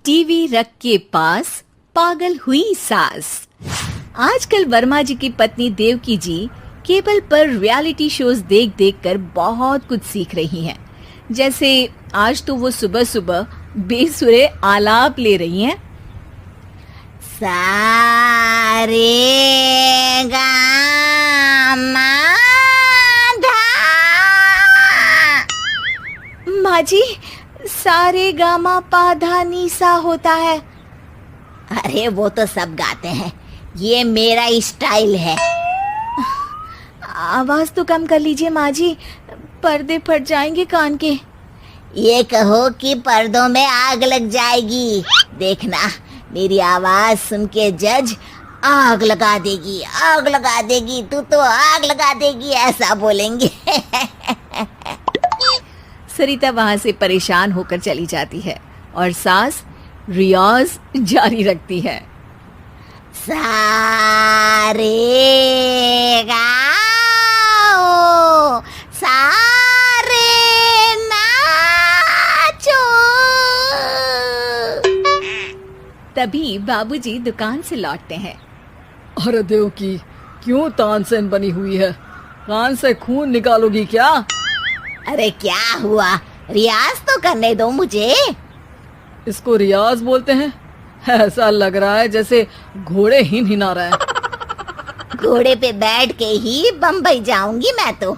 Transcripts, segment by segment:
TV रख के पास पागल हुई सास। आजकल वर्मा जी की पत्नी देवकी जी केबल पर रियलिटी शोज देख देख कर बहुत कुछ सीख रही हैं। जैसे आज तो वो सुबह सुबह बेसुरे आलाप ले रही हैं। सारे गामा माँ जी, सारे गामा पाधा नीसा होता है। अरे वो तो सब गाते हैं, ये मेरा स्टाइल है। आवाज तो कम कर लीजिए माँ जी, पर्दे फट जाएंगे कान के। ये कहो कि पर्दों में आग लग जाएगी। देखना, मेरी आवाज सुन के जज आग लगा देगी, आग लगा देगी, तू तो आग लगा देगी, ऐसा बोलेंगे। सरिता वहां से परेशान होकर चली जाती है और सास रियाज जारी रखती है। सारे गाओ, सारे नाचो। तभी बाबूजी दुकान से लौटते हैं। अरे देवकी, क्यों तानसेन बनी हुई है? कान से खून निकालोगी क्या? अरे क्या हुआ, रियाज तो करने दो मुझे। इसको रियाज बोलते हैं? ऐसा लग रहा है जैसे घोड़े हिना रहा है। घोड़े पे बैठ के ही बम्बई जाऊंगी मैं तो,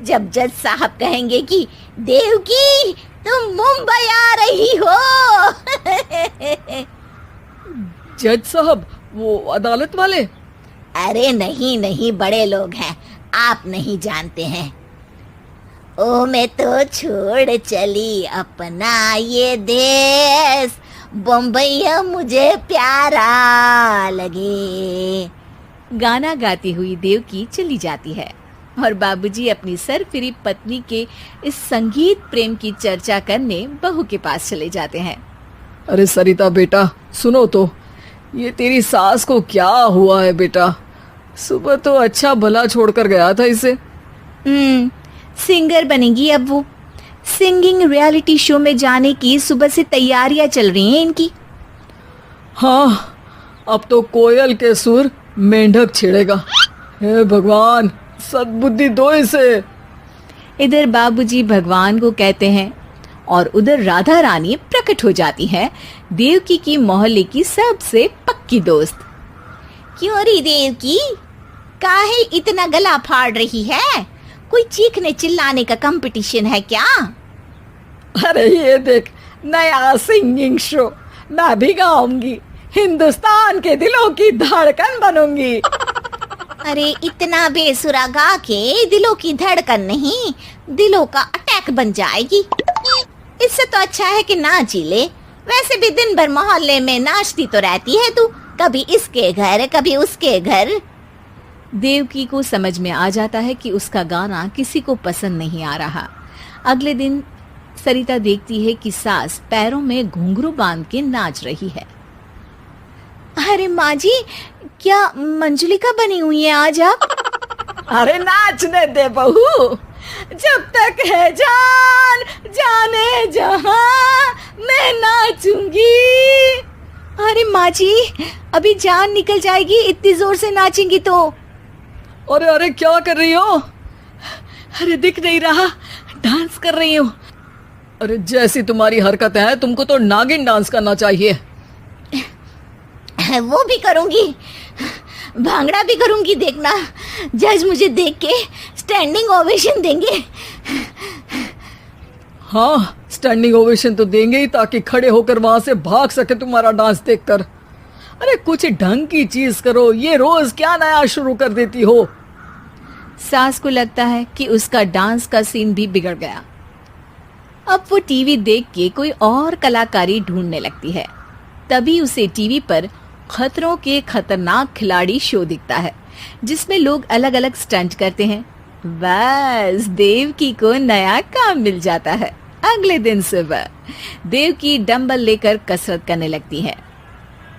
जब जज साहब कहेंगे कि देवकी तुम मुंबई आ रही हो। जज साहब, वो अदालत वाले? अरे नहीं नहीं, बड़े लोग हैं, आप नहीं जानते हैं। ओ मैं तो छोड़ चली अपना ये देश, बम्बई मुझे प्यारा लगे। गाना गाती हुई देवकी चली जाती है और बाबूजी अपनी सरफिरी पत्नी के इस संगीत प्रेम की चर्चा करने बहू के पास चले जाते हैं। अरे सरिता बेटा, सुनो तो, ये तेरी सास को क्या हुआ है बेटा? सुबह तो अच्छा भला छोड़कर गया था इसे। सिंगर बनेगी अब वो। सिंगिंग रियलिटी शो में जाने की सुबह से तैयारियां चल रही हैं इनकी। हाँ, अब तो कोयल के सुर मेंढक छेड़ेगा। हे भगवान, सद्बुद्धि दो इसे। इधर बाबूजी भगवान को कहते हैं और उधर राधा रानी प्रकट हो जाती है, देवकी की मोहल्ले की सबसे पक्की दोस्त। क्यों री देवकी, काहे इतना गला फाड़ रही है? कोई चीखने चिल्लाने का कंपटीशन है क्या? अरे ये देख, नया सिंगिंग शो, मैं भी गाऊंगी, हिंदुस्तान के दिलों की धड़कन बनूंगी। अरे इतना बेसुरा गा के दिलों की धड़कन नहीं, दिलों का अटैक बन जाएगी। इससे तो अच्छा है कि नाच ही ले। वैसे भी दिन भर मोहल्ले में नाचती तो रहती है तू, कभी इसके घर कभी उसके घर। देवकी को समझ में आ जाता है कि उसका गाना किसी को पसंद नहीं आ रहा। अगले दिन सरिता देखती है कि सास पैरों में घुंघरू बांध के नाच रही है। अरे माँ जी, क्या मंजुलिका बनी हुई है आज आप? अरे नाचने दे बहू, जब तक है जान जाने जहां मैं नाचूंगी। अरे माँ जी, अभी जान निकल जाएगी, इतनी जोर से नाचेंगी तो। अरे अरे, क्या कर रही हो? अरे दिख नहीं रहा, डांस कर रही हूँ। अरे जैसी तुम्हारी हरकत है, तुमको तो नागिन डांस करना चाहिए। वो भी करूंगी, भांगड़ा भी करूंगी। देखना, जज मुझे देख के स्टैंडिंग ओवेशन देंगे। हाँ, स्टैंडिंग ओवेशन तो देंगे ही, ताकि खड़े होकर वहां से भाग सके तुम्हारा डांस देखकर। अरे कुछ ढंग की चीज करो, ये रोज क्या नया शुरू कर देती हो? सास को लगता है कि उसका डांस का सीन भी बिगड़ गया। अब वो टीवी देख के कोई और कलाकारी ढूंढने लगती है। तभी उसे टीवी पर खतरों के खतरनाक खिलाड़ी शो दिखता है, जिसमें लोग अलग अलग स्टंट करते हैं। बस देवकी को नया काम मिल जाता है। अगले दिन सुबह देवकी डंबल लेकर कसरत करने लगती है।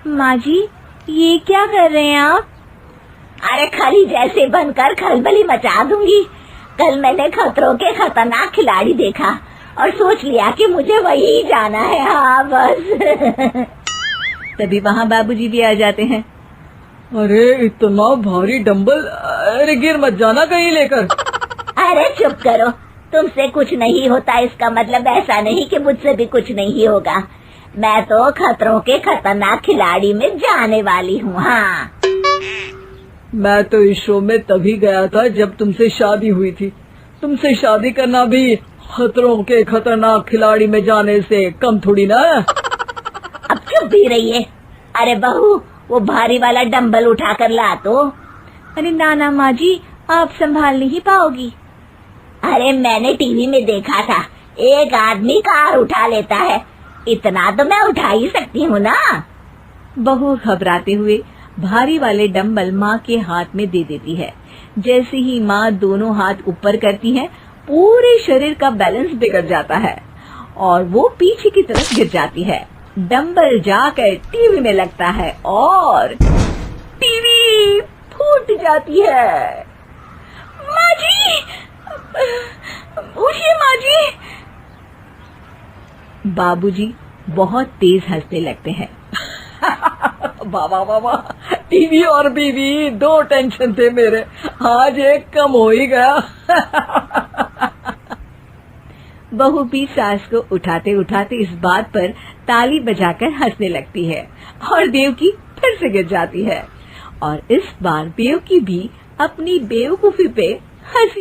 माँ जी, ये क्या कर रहे हैं आप? अरे खरी जैसे बनकर खलबली मचा दूंगी। कल मैंने खतरों के खतरनाक खिलाड़ी देखा, और सोच लिया कि मुझे वही जाना है। हाँ बस। तभी वहाँ बाबूजी भी आ जाते हैं। अरे इतना भारी डंबल, अरे गिर मत जाना कहीं लेकर। अरे चुप करो, तुमसे कुछ नहीं होता इसका मतलब ऐसा नहीं कि मुझसे भी कुछ नहीं होगा। मैं तो खतरों के खतरनाक खिलाड़ी में जाने वाली हूँ। हाँ मैं तो इस शो में तभी गया था जब तुमसे शादी हुई थी। तुमसे शादी करना भी खतरों के खतरनाक खिलाड़ी में जाने से कम थोड़ी ना है। अब चुप भी रहिए। अरे बहू, वो भारी वाला डंबल उठा कर ला तो। अरे ना माँ जी, आप संभाल नहीं पाओगी। अरे मैंने टीवी में देखा था, एक आदमी कार उठा लेता है, इतना तो मैं उठा ही सकती हूँ ना। बहू घबराते हुए भारी वाले डंबल माँ के हाथ में दे देती है। जैसे ही माँ दोनों हाथ ऊपर करती है, पूरे शरीर का बैलेंस बिगड़ जाता है और वो पीछे की तरफ गिर जाती है। डंबल जाकर टीवी में लगता है और टीवी फूट जाती है। माँ जी, उठिए माँ जी। बाबूजी बहुत तेज हंसने लगते हैं। बाबा बाबा, टीवी और बीवी दो टेंशन थे मेरे, आज एक कम हो ही गया। बहू भी सास को उठाते उठाते इस बात पर ताली बजाकर हंसने लगती है और देवकी फिर से गिर जाती है और इस बार देवकी भी अपनी बेवकूफी पे हंसी